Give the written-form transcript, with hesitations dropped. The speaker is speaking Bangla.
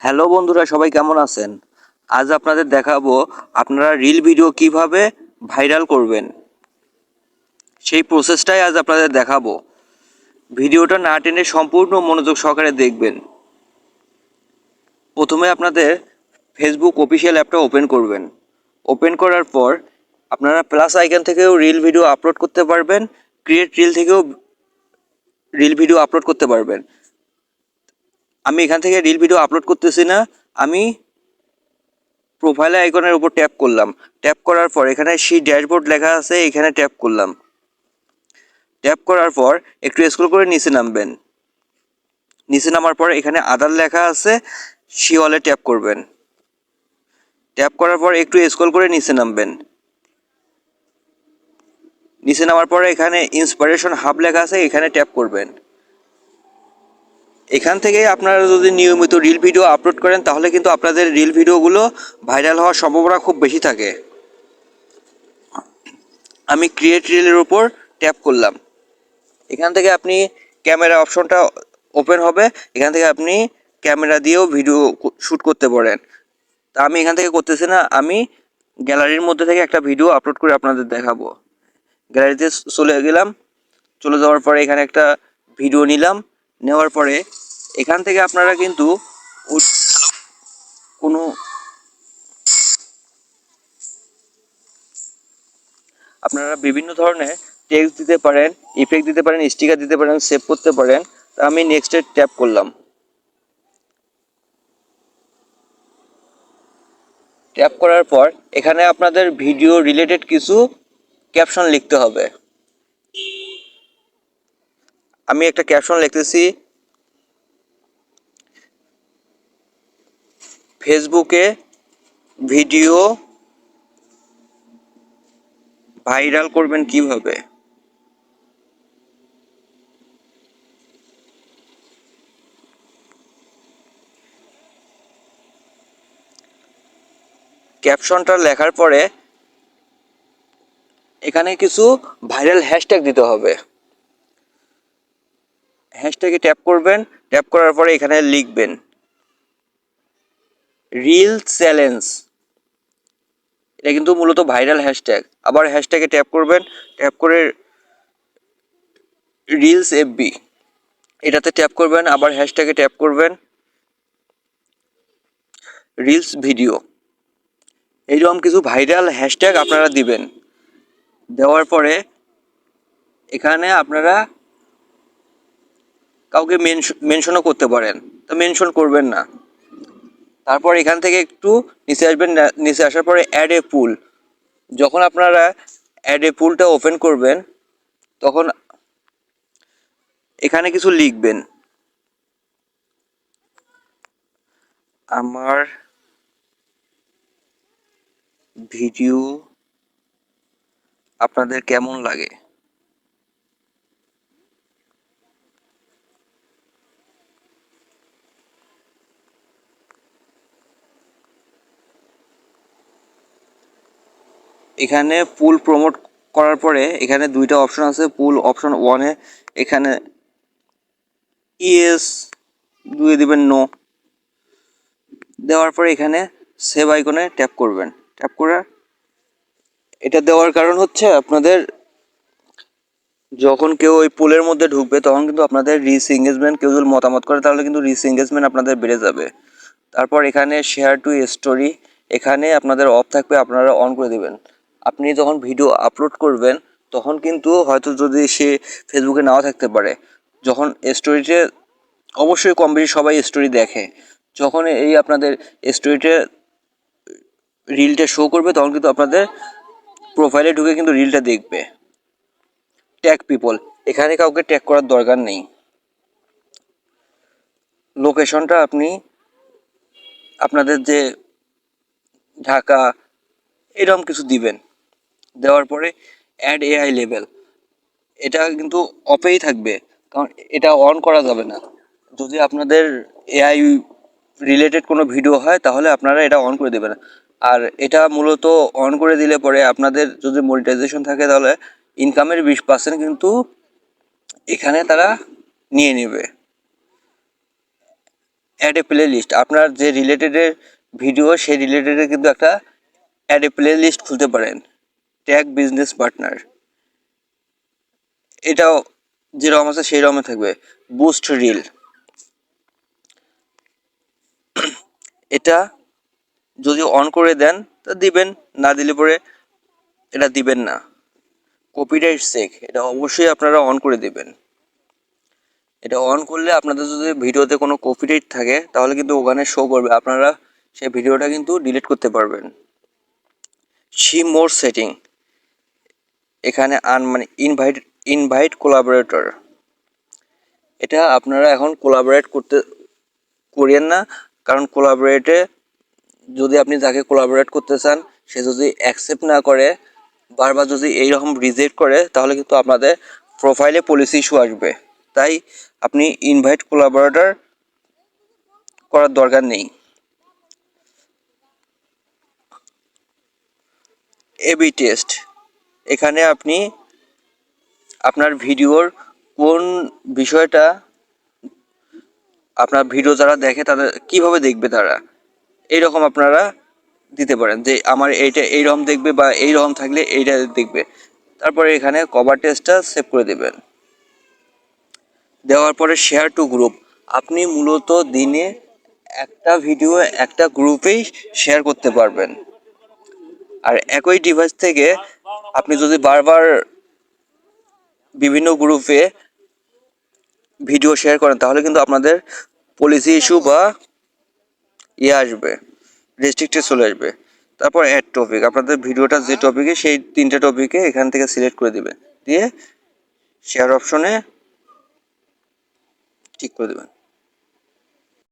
হ্যালো বন্ধুরা, সবাই কেমন আছেন? আজ আপনাদের দেখাবো আপনারা রিল ভিডিও কিভাবে ভাইরাল করবেন, সেই প্রসেসটাই আজ আপনাদের দেখাবো। ভিডিওটা না টেনে সম্পূর্ণ মনোযোগ সহকারে দেখবেন। প্রথমে আপনাদের ফেসবুক অফিসিয়াল অ্যাপটা ওপেন করবেন। ওপেন করার পর আপনারা প্লাস আইকন থেকেও রিল ভিডিও আপলোড করতে পারবেন, ক্রিয়েট রিল থেকেও রিল ভিডিও আপলোড করতে পারবেন। আমি এখান থেকে রিল ভিডিও আপলোড করতেছি না, আমি প্রোফাইল আইকনের উপর ট্যাপ করলাম। ট্যাপ করার পর এখানে সেই ড্যাশবোর্ড লেখা আছে, এখানে ট্যাপ করলাম। ট্যাপ করার পর একটু স্ক্রল করে নিচে নামবেন। নিচে নামার পর এখানে আদার লেখা আছে, সি অলে ট্যাপ করবেন। ট্যাপ করার পর একটু স্ক্রল করে নিচে নামবেন। নিচে নামার পরে এখানে ইন্সপিরেশন হাব লেখা আছে, এখানে ট্যাপ করবেন। এখান থেকে আপনারা যদি নিয়মিত রিল ভিডিও আপলোড করেন তাহলে কিন্তু আপনাদের রিল ভিডিওগুলো ভাইরাল হওয়ার সম্ভাবনা খুব বেশি থাকে। আমি ক্রিয়েট রিলের উপর ট্যাপ করলাম। এখান থেকে আপনি ক্যামেরা অপশনটা ওপেন হবে, এখান থেকে আপনি ক্যামেরা দিয়েও ভিডিও শ্যুট করতে পারেন। তা আমি এখান থেকে করতেছি না, আমি গ্যালারির মধ্যে থেকে একটা ভিডিও আপলোড করে আপনাদের দেখাবো। গ্যালারিতে চলে গেলাম। চলে যাওয়ার পরে এখানে একটা ভিডিও নিলাম। নেওয়ার পরে এখান থেকে আপনারা কিন্তু কোনো আপনারা বিভিন্ন ধরনের টেক্সট দিতে পারেন, ইফেক্ট দিতে পারেন, স্টিকার দিতে পারেন, সেভ করতে পারেন। তা আমি নেক্সটে ট্যাপ করলাম। ট্যাপ করার পর এখানে আপনাদের ভিডিও রিলেটেড কিছু ক্যাপশন লিখতে হবে। আমি একটা ক্যাপশন লিখতেছি, ফেসবুকে ভিডিও ভাইরাল করবেন কিভাবে। ক্যাপশনটা লেখার পরে এখানে কিছু ভাইরাল হ্যাশট্যাগ দিতে হবে। হ্যাশট্যাগে ট্যাপ করবেন। ট্যাপ করার পরে এখানে লিখবেন রিল চ্যালেঞ্জ। এটা কিন্তু মূলত ভাইরাল হ্যাশট্যাগ। আবার হ্যাশট্যাগে ট্যাপ করবেন। ট্যাপ করে রিলস এফবি, এটাতে ট্যাপ করবেন। আবার হ্যাশট্যাগে ট্যাপ করবেন রিলস ভিডিও। এইরকম কিছু ভাইরাল হ্যাশট্যাগ আপনারা দিবেন। দেওয়ার পরে এখানে আপনারা কাউকে মেনশনও করতে পারেন, তো মেনশন করবেন না। তারপর এখান থেকে একটু নিচে আসবেন। নিচে আসার পরে অ্যাড এ পুল। যখন আপনারা অ্যাড এ পুলটা ওপেন করবেন তখন এখানে কিছু লিখবেন, আমার ভিডিও আপনাদের কেমন লাগে। এখানে পুল প্রমোট করার পরে এখানে দুইটা অপশন আছে। পুল অপশন ওয়ানে এখানে ইয়েস দিয়ে দিবেন, নো দেওয়ার পরে এখানে সেভ আইকনে ট্যাপ করবেন। ট্যাপ করে এটা দেওয়ার কারণ হচ্ছে আপনাদের যখন কেউ ওই পুলের মধ্যে ঢুকবে তখন কিন্তু আপনাদের রিচ এঙ্গেজমেন্ট, কেউ যদি মতামত করে তাহলে কিন্তু রিচ এঙ্গেজমেন্ট আপনাদের বেড়ে যাবে। তারপর এখানে শেয়ার টু স্টোরি, এখানে আপনাদের অফ থাকবে, আপনারা অন করে দেবেন। আপনি যখন ভিডিও আপলোড করবেন তখন কিন্তু হয়তো যদি সে ফেসবুকে নাও থাকতে পারে, যখন স্টোরিতে অবশ্যই কম বেশি সবাই স্টোরি দেখে, যখন এই আপনাদের স্টোরিতে রিলটা শো করবে তখন কিন্তু আপনাদের প্রোফাইলে ঢুকে কিন্তু রিলটা দেখবে। ট্যাগ পিপল, এখানে কাউকে ট্যাগ করার দরকার নেই। লোকেশনটা আপনি আপনাদের যে ঢাকা এরকম কিছু দিবেন। দেওয়ার পরে অ্যাড এআই লেভেল, এটা কিন্তু অফেই থাকবে, কারণ এটা অন করা যাবে না। যদি আপনাদের এআই রিলেটেড কোনো ভিডিও হয় তাহলে আপনারা এটা অন করে দেবেন। আর এটা মূলত অন করে দিলে পরে আপনাদের যদি মনিটাইজেশন থাকে তাহলে ইনকামের 20% কিন্তু এখানে তারা নিয়ে নেবে। অ্যাড এ প্লে লিস্ট, আপনার যে রিলেটেডের ভিডিও সেই রিলেটেডে কিন্তু একটা অ্যাড এ প্লে লিস্ট খুলতে পারেন। ট্যাগ বিজনেস পার্টনার, এটাও যেরকম আছে সেই রকমই থাকবে। বুস্ট রিল, এটা যদি অন করে দেন তা দিবেন, না দিলে পরে এটা দিবেন না। কপিরাইট চেক, এটা অবশ্যই আপনারা অন করে দিবেন। এটা অন করলে আপনাদের যদি ভিডিওতে কোনো কপিরাইট থাকে তাহলে কিন্তু ওখানে শো করবে, আপনারা সেই ভিডিওটা কিন্তু ডিলিট করতে পারবেন। সি মোর সেটিং, এখানে মানে ইনভাইট কোলাবোরেটর, এটা আপনারা এখন কোলাবোরেট করিয়েন না, কারণ কোলাবোরেটে যদি আপনি যাকে কোলাবোরেট করতে চান সে যদি অ্যাকসেপ্ট না করে, বারবার যদি এইরকম রিজেক্ট করে, তাহলে কিন্তু আপনাদের প্রোফাইলে পলিসি ইস্যু আসবে। তাই আপনি ইনভাইট কোলাবোরেটর করার দরকার নেই। এবি টেস্ট, এখানে আপনি আপনার ভিডিওর কোন বিষয়টা, আপনার ভিডিও যারা দেখে তাদের কিভাবে দেখবে তারা, এইরকম আপনারা দিতে পারেন যে আমার এইটা এইরকম দেখবে বা এইরকম থাকলে এইটা দেখবে। তারপরে এখানে কভার টেক্সটটা সেভ করে দেবেন। দেওয়ার পরে শেয়ার টু গ্রুপ, আপনি মূলত দিনে একটা ভিডিও একটা গ্রুপেই শেয়ার করতে পারবেন। আর একই ডিভাইস থেকে আপনি যদি বারবার বিভিন্ন গ্রুপে ভিডিও শেয়ার করেন তাহলে কিন্তু আপনাদের পলিসি ইস্যু বা আসবে, রেস্ট্রিক্টেড চলে আসবে। তারপর অ্যাড টপিক, আপনাদের ভিডিওটা যে টপিকে সেই 3টে টপিকে এখান থেকে সিলেক্ট করে দিবেন, দিয়ে শেয়ার অপশনে ঠিক করে দেবেন।